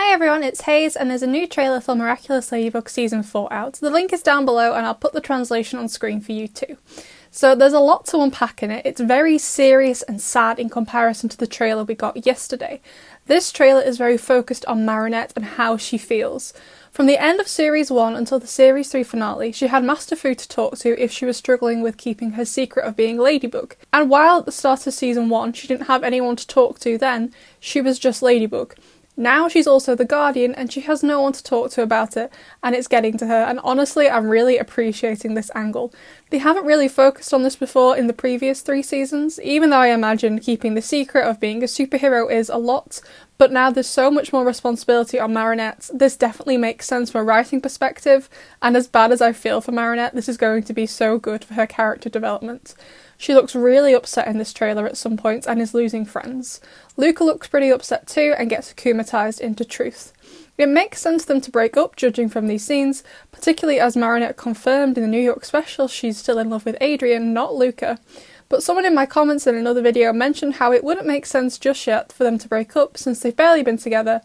Hi everyone, it's Hayes and there's a new trailer for Miraculous Ladybug Season 4 out. The link is down below and I'll put the translation on screen for you too. So there's a lot to unpack in it. It's very serious and sad in comparison to the trailer we got yesterday. This trailer is very focused on Marinette and how she feels. From the end of Series 1 until the Series 3 finale, she had Master Fu to talk to if she was struggling with keeping her secret of being Ladybug. And while at the start of Season 1 she didn't have anyone to talk to then, she was just Ladybug. Now she's also the Guardian and she has no one to talk to about it, and it's getting to her, and honestly I'm really appreciating this angle. They haven't really focused on this before in the previous 3 seasons, even though I imagine keeping the secret of being a superhero is a lot, but now there's so much more responsibility on Marinette. This definitely makes sense from a writing perspective, and as bad as I feel for Marinette, this is going to be so good for her character development. She looks really upset in this trailer at some points and is losing friends. Luca looks pretty upset too and gets akumatized into truth. It makes sense for them to break up judging from these scenes, particularly as Marinette confirmed in the New York special she's still in love with Adrian, not Luca. But someone in my comments in another video mentioned how it wouldn't make sense just yet for them to break up since they've barely been together,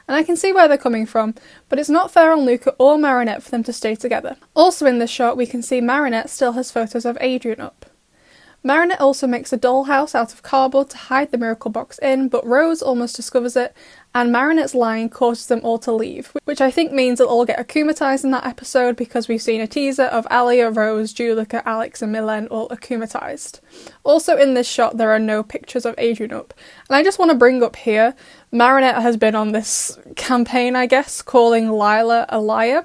and I can see where they're coming from, but it's not fair on Luca or Marinette for them to stay together. Also in this shot we can see Marinette still has photos of Adrian up. Marinette also makes a dollhouse out of cardboard to hide the miracle box in, but Rose almost discovers it, and Marinette's lying causes them all to leave, which I think means they'll all get akumatized in that episode because we've seen a teaser of Alia, Rose, Julika, Alex and Milen all akumatized. Also in this shot there are no pictures of Adrian up, and I just want to bring up here, Marinette has been on this campaign I guess, calling Lila a liar.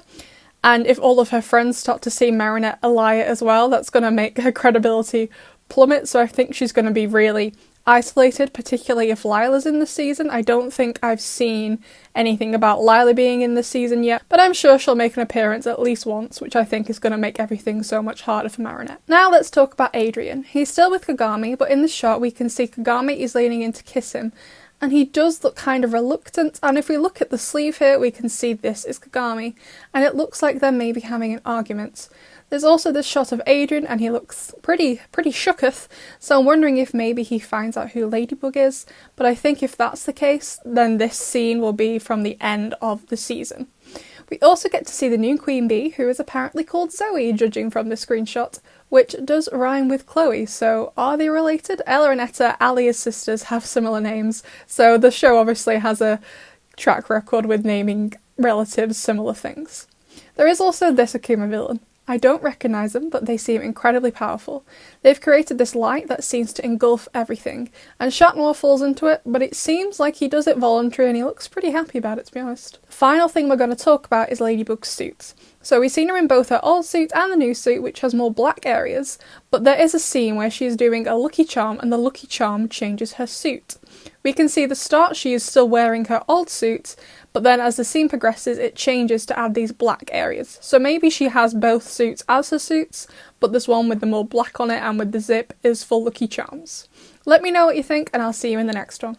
And if all of her friends start to see Marinette a liar as well, that's going to make her credibility plummet, so I think she's going to be really isolated, particularly if Lila's in this season. I don't think I've seen anything about Lila being in this season yet, but I'm sure she'll make an appearance at least once, which I think is going to make everything so much harder for Marinette. Now let's talk about Adrian. He's still with Kagami, but in this shot we can see Kagami is leaning in to kiss him, and he does look kind of reluctant, and if we look at the sleeve here we can see this is Kagami, and it looks like they're maybe having an argument. There's also this shot of Adrian and he looks pretty shooketh, so I'm wondering if maybe he finds out who Ladybug is, but I think if that's the case then this scene will be from the end of the season. We also get to see the new Queen Bee, who is apparently called Zoe, judging from the screenshot, which does rhyme with Chloe, so are they related? Ella and Etta, Alia's sisters, have similar names, so the show obviously has a track record with naming relatives similar things. There is also this Akuma villain. I don't recognise them, but they seem incredibly powerful. They've created this light that seems to engulf everything, and Shatnor falls into it, but it seems like he does it voluntarily and he looks pretty happy about it, to be honest. The final thing we're going to talk about is Ladybug Suits. So we've seen her in both her old suit and the new suit, which has more black areas, but there is a scene where she is doing a lucky charm and the lucky charm changes her suit. We can see the start she is still wearing her old suit, but then as the scene progresses it changes to add these black areas. So maybe she has both suits as her suits, but this one with the more black on it and with the zip is for lucky charms. Let me know what you think and I'll see you in the next one.